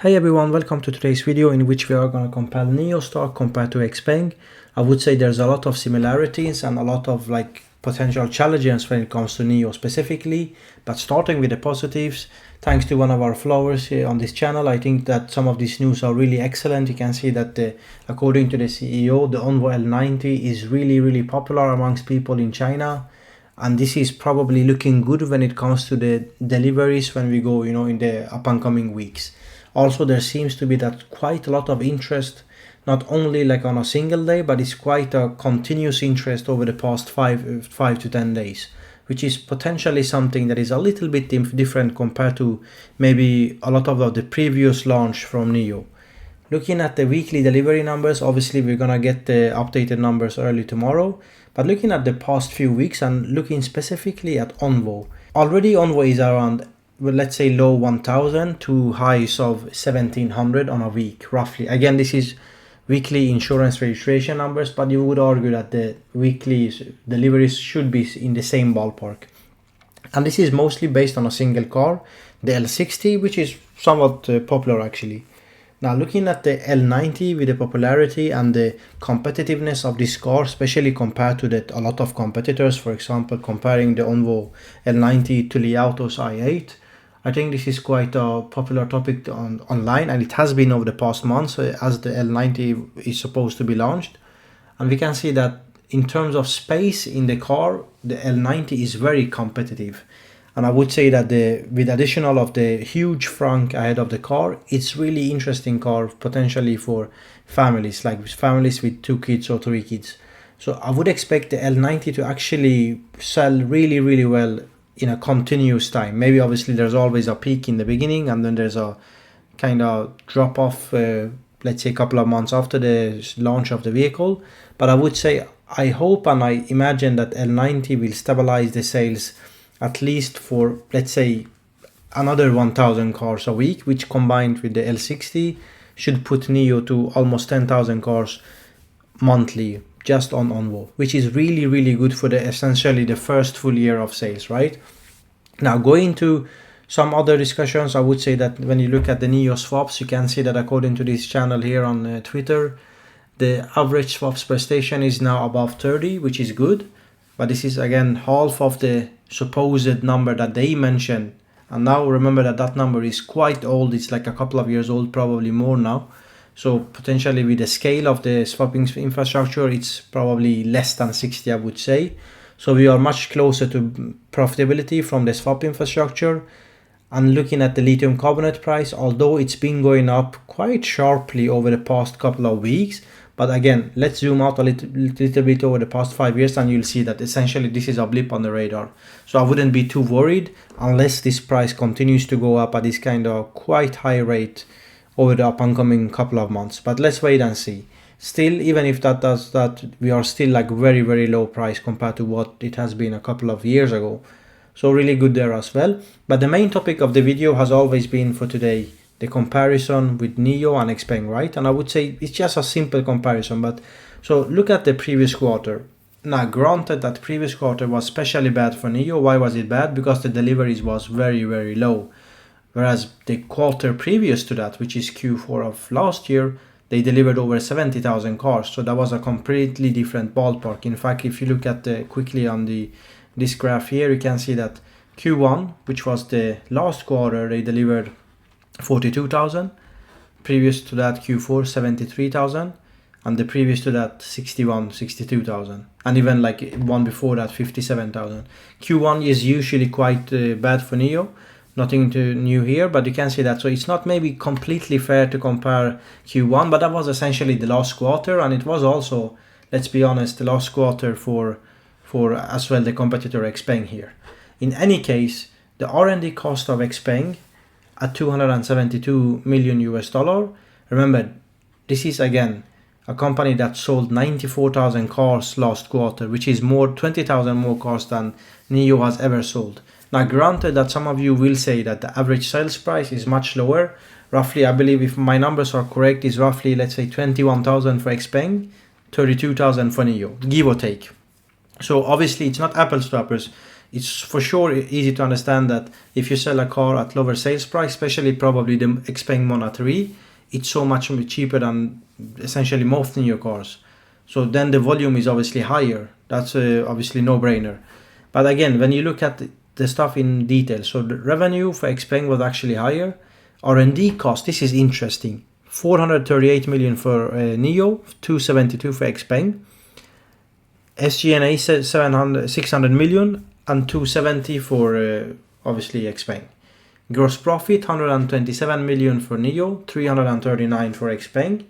Hey everyone, welcome to today's video in which we are going to compare Nio stock compared to Xpeng. I would say there's a lot of similarities and a lot of potential challenges when it comes to Nio specifically, but starting with the positives, thanks to one of our followers here on this channel, I think that some of these news are really excellent. You can see that according to the CEO, the Onvo L90 is really popular amongst people in China. And this is probably looking good when it comes to the deliveries when we go, in the up and coming weeks. Also, there seems to be that quite a lot of interest, not only on a single day, but it's quite a continuous interest over the past 5 to 10 days, which is potentially something that is a little bit different compared to maybe a lot of the previous launch from Nio. Looking at the weekly delivery numbers, obviously we're gonna get the updated numbers early tomorrow, but looking at the past few weeks and looking specifically at Onvo, already Onvo is around, well, let's say low 1000 to highs of 1700 on a week roughly. Again, this is weekly insurance registration numbers, but you would argue that the weekly deliveries should be in the same ballpark. And this is mostly based on a single car, the L60, which is somewhat popular actually. Now looking at the L90 with the popularity and the competitiveness of this car, especially compared to a lot of competitors, for example, comparing the Onvo L90 to Li Auto's i8, I think this is quite a popular topic online, and it has been over the past months as the L90 is supposed to be launched. And we can see that in terms of space in the car, the L90 is very competitive. And I would say that with additional of the huge frunk ahead of the car, it's really interesting car potentially for families, like families with 2 kids or 3 kids. So I would expect the L90 to actually sell really well in a continuous time. Maybe obviously there's always a peak in the beginning and then there's a kind of drop off, let's say a couple of months after the launch of the vehicle. But I would say, I hope and I imagine that L90 will stabilize the sales at least for, let's say, another 1000 cars a week, which combined with the L60 should put Nio to almost 10,000 cars monthly just on Onvo, which is really good for essentially the first full year of sales, right? Now going to some other discussions, I would say that when you look at the Nio swaps, you can see that according to this channel here on Twitter, the average swaps per station is now above 30, which is good. But this is again half of the supposed number that they mentioned. And now remember that number is quite old. It's like a couple of years old, probably more now. So potentially with the scale of the swapping infrastructure, it's probably less than 60, I would say. So we are much closer to profitability from the swap infrastructure. And looking at the lithium carbonate price, although it's been going up quite sharply over the past couple of weeks, but again, let's zoom out a little bit over the past 5 years and you'll see that essentially this is a blip on the radar. So I wouldn't be too worried unless this price continues to go up at this kind of quite high rate over the up and coming couple of months. But let's wait and see. Still, even if that does that, we are still very low price compared to what it has been a couple of years ago. So really good there as well. But the main topic of the video has always been for today the comparison with Nio and Xpeng, right? And I would say it's just a simple comparison, but so look at the previous quarter. Now granted that previous quarter was especially bad for Nio. Why was it bad? Because the deliveries was very low. Whereas the quarter previous to that, which is Q4 of last year, they delivered over 70,000 cars. So that was a completely different ballpark. In fact, if you look at quickly on this graph here, you can see that Q1, which was the last quarter, they delivered 42,000. Previous to that Q4, 73,000. And the previous to that 62,000. And even one before that 57,000. Q1 is usually quite bad for Nio. Nothing new here, but you can see that. So it's not maybe completely fair to compare Q1, but that was essentially the last quarter, and it was also, let's be honest, the last quarter for as well the competitor Xpeng here. In any case, the R&D cost of Xpeng at 272 million US dollar. Remember, this is again a company that sold 94,000 cars last quarter, which is 20,000 more cars than Nio has ever sold. Now granted that some of you will say that the average sales price is much lower, roughly, I believe if my numbers are correct, is roughly, let's say 21,000 for Xpeng, 32,000 for Nio, give or take. So obviously it's not apples to apples. it's for sure easy to understand that if you sell a car at lower sales price, especially probably the Xpeng Mona 3, it's so much cheaper than essentially most Nio cars. So then the volume is obviously higher. That's obviously no-brainer. But again, when you look at the stuff in detail, so the revenue for Xpeng was actually higher. R&D cost, this is interesting. 438 million for Nio, 272 for Xpeng. SG&A 600 million and 270 for obviously Xpeng. Gross profit 127 million for Nio, 339 for Xpeng.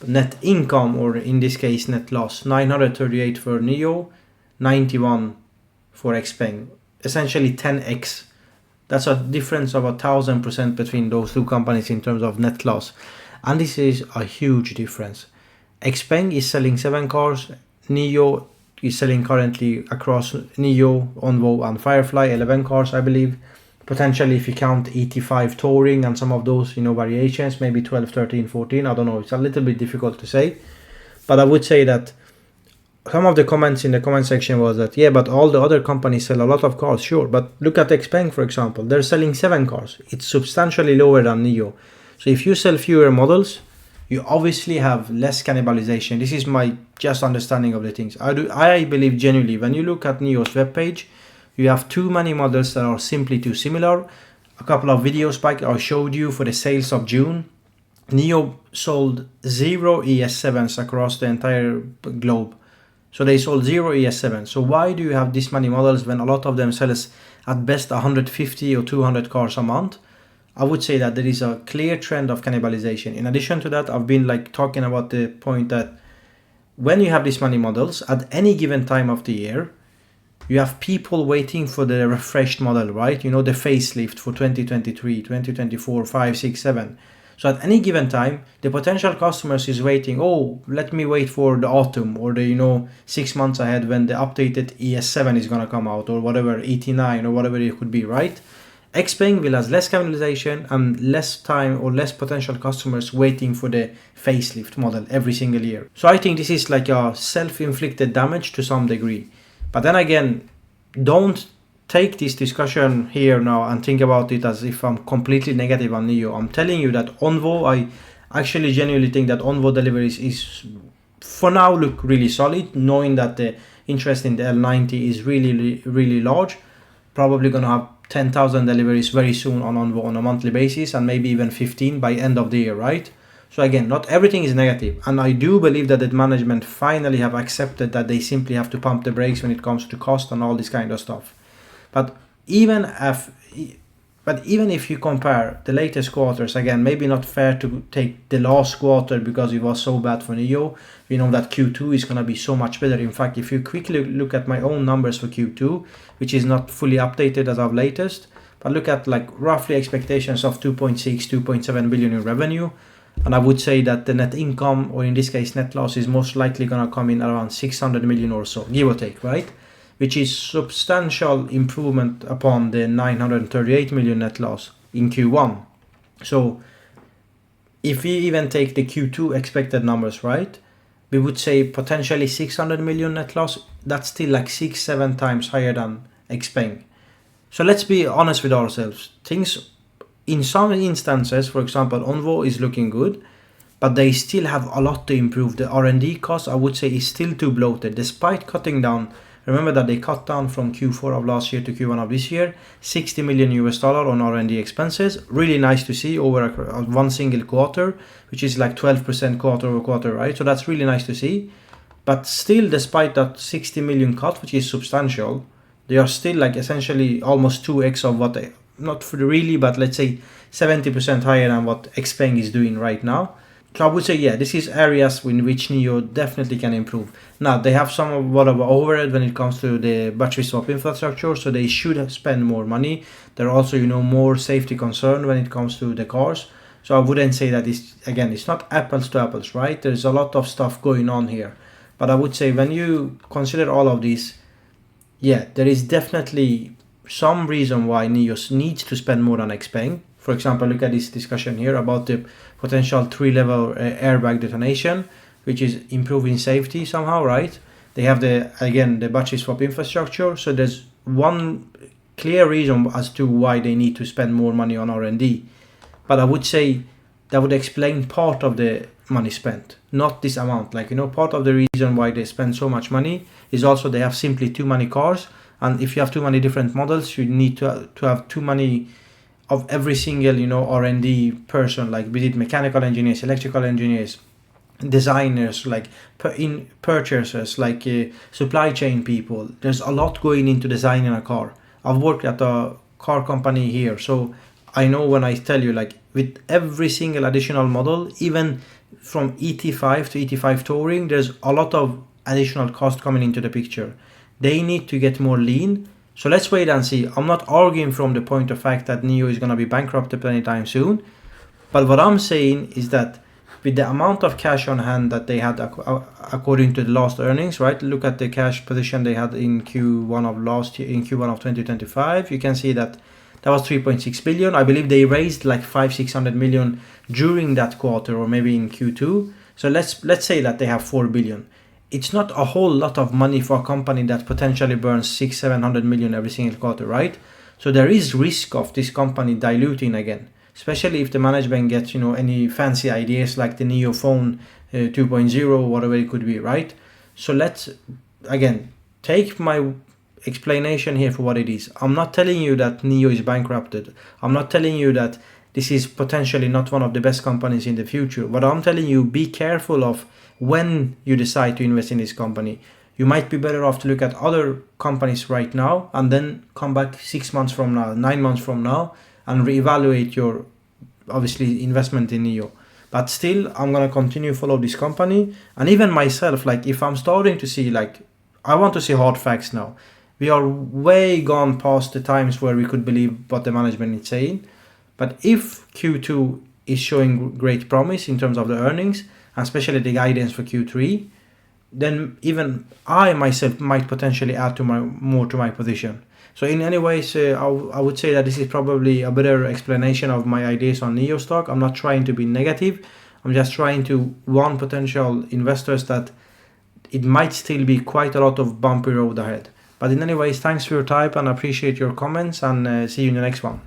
Net income, or in this case net loss, 938 for Nio, 91 for Xpeng. Essentially 10x. That's a difference of 1,000% between those two companies in terms of net loss. And this is a huge difference. Xpeng is selling 7 cars. Nio is selling currently across Nio, Onvo and Firefly 11 cars, I believe. Potentially, if you count 85 touring and some of those, variations, maybe 12, 13, 14. I don't know. It's a little bit difficult to say. But I would say that some of the comments in the comment section was that, yeah, but all the other companies sell a lot of cars, sure. But look at Xpeng, for example. They're selling 7 cars. It's substantially lower than Nio. So if you sell fewer models, you obviously have less cannibalization. This is my just understanding of the things. I believe genuinely, when you look at Nio's webpage, you have too many models that are simply too similar. A couple of videos back, I showed you for the sales of June. Nio sold 0 ES7s across the entire globe. So they sold 0 ES7. So why do you have this many models when a lot of them sell at best 150 or 200 cars a month? I would say that there is a clear trend of cannibalization. In addition to that, I've been talking about the point that when you have this many models at any given time of the year, you have people waiting for the refreshed model, right? The facelift for 2023, 2024, 5, 6, 7. So at any given time, the potential customers is waiting, oh, let me wait for the autumn or the, 6 months ahead when the updated ES7 is going to come out, or whatever, 89 or whatever it could be, right? Xpeng will have less cannibalization and less time or less potential customers waiting for the facelift model every single year. So I think this is like a self-inflicted damage to some degree. But then again, don't take this discussion here now and think about it as if I'm completely negative on Nio. I'm telling you that Onvo, I actually genuinely think that Onvo deliveries is for now look really solid, knowing that the interest in the L90 is really, really large. Probably going to have 10,000 deliveries very soon on Onvo on a monthly basis, and maybe even 15 by end of the year, right? So again, not everything is negative, and I do believe that the management finally have accepted that they simply have to pump the brakes when it comes to cost and all this kind of stuff. But even if you compare the latest quarters, again, maybe not fair to take the last quarter because it was so bad for Nio. We know that Q2 is going to be so much better. In fact, if you quickly look at my own numbers for Q2, which is not fully updated as of latest, but look at roughly expectations of 2.6, 2.7 billion in revenue. And I would say that the net income, or in this case net loss, is most likely going to come in around 600 million or so, give or take, right? Which is substantial improvement upon the 938 million net loss in Q1. So if we even take the Q2 expected numbers, right, we would say potentially 600 million net loss. That's still 6-7 times higher than Xpeng. So let's be honest with ourselves. Things in some instances, for example, Onvo is looking good, but they still have a lot to improve. The R&D cost, I would say, is still too bloated, despite cutting down. Remember that they cut down from Q4 of last year to Q1 of this year, $60 million on R&D expenses. Really nice to see over one single quarter, which is 12% quarter over quarter, right? So that's really nice to see. But still, despite that 60 million cut, which is substantial, they are still essentially almost 2x of what they, not really, but let's say 70% higher than what Xpeng is doing right now. So I would say, yeah, this is areas in which Nio definitely can improve. Now, they have somewhat of overhead when it comes to the battery swap infrastructure, so they should spend more money. There are also, more safety concern when it comes to the cars. So I wouldn't say that it's not apples to apples, right? There's a lot of stuff going on here. But I would say when you consider all of this, yeah, there is definitely some reason why Nio needs to spend more on Xpeng. For example, look at this discussion here about the potential 3-level airbag detonation, which is improving safety somehow, right? They have the battery swap infrastructure, so there's one clear reason as to why they need to spend more money on R&D. But I would say that would explain part of the money spent, not this amount. Like, part of the reason why they spend so much money is also they have simply too many cars. And if you have too many different models, you need to have too many of every single, R&D person, like be it mechanical engineers, electrical engineers, designers, like purchasers, like supply chain people. There's a lot going into designing a car. I've worked at a car company here, so I know when I tell you, like, with every single additional model, even from ET5 to ET5 Touring, there's a lot of additional cost coming into the picture. They need to get more lean. So let's wait and see. I'm not arguing from the point of fact that Nio is going to be bankrupted anytime soon. But what I'm saying is that with the amount of cash on hand that they had according to the last earnings, right? Look at the cash position they had in Q1 of last year, in Q1 of 2025. You can see that was 3.6 billion. I believe they raised like 500-600 million during that quarter, or maybe in Q2. So let's say that they have 4 billion. It's not a whole lot of money for a company that potentially burns 600-700 million every single quarter, right? So there is risk of this company diluting again, especially if the management gets, any fancy ideas like the Nio phone 2.0, whatever it could be, right? So let's, again, take my explanation here for what it is. I'm not telling you that Nio is bankrupted. I'm not telling you that this is potentially not one of the best companies in the future. But I'm telling you, be careful of when you decide to invest in this company. You might be better off to look at other companies right now and then come back 6 months from now, 9 months from now, and reevaluate your, obviously, investment in Nio. But still, I'm going to continue follow this company. And even myself, like, if I'm starting to see, like, I want to see hard facts now. We are way gone past the times where we could believe what the management is saying. But if Q2 is showing great promise in terms of the earnings, and especially the guidance for Q3, then even I myself might potentially add more to my position. So in any ways, I would say that this is probably a better explanation of my ideas on Nio stock. I'm not trying to be negative. I'm just trying to warn potential investors that it might still be quite a lot of bumpy road ahead. But in any ways, thanks for your time and appreciate your comments, and see you in the next one.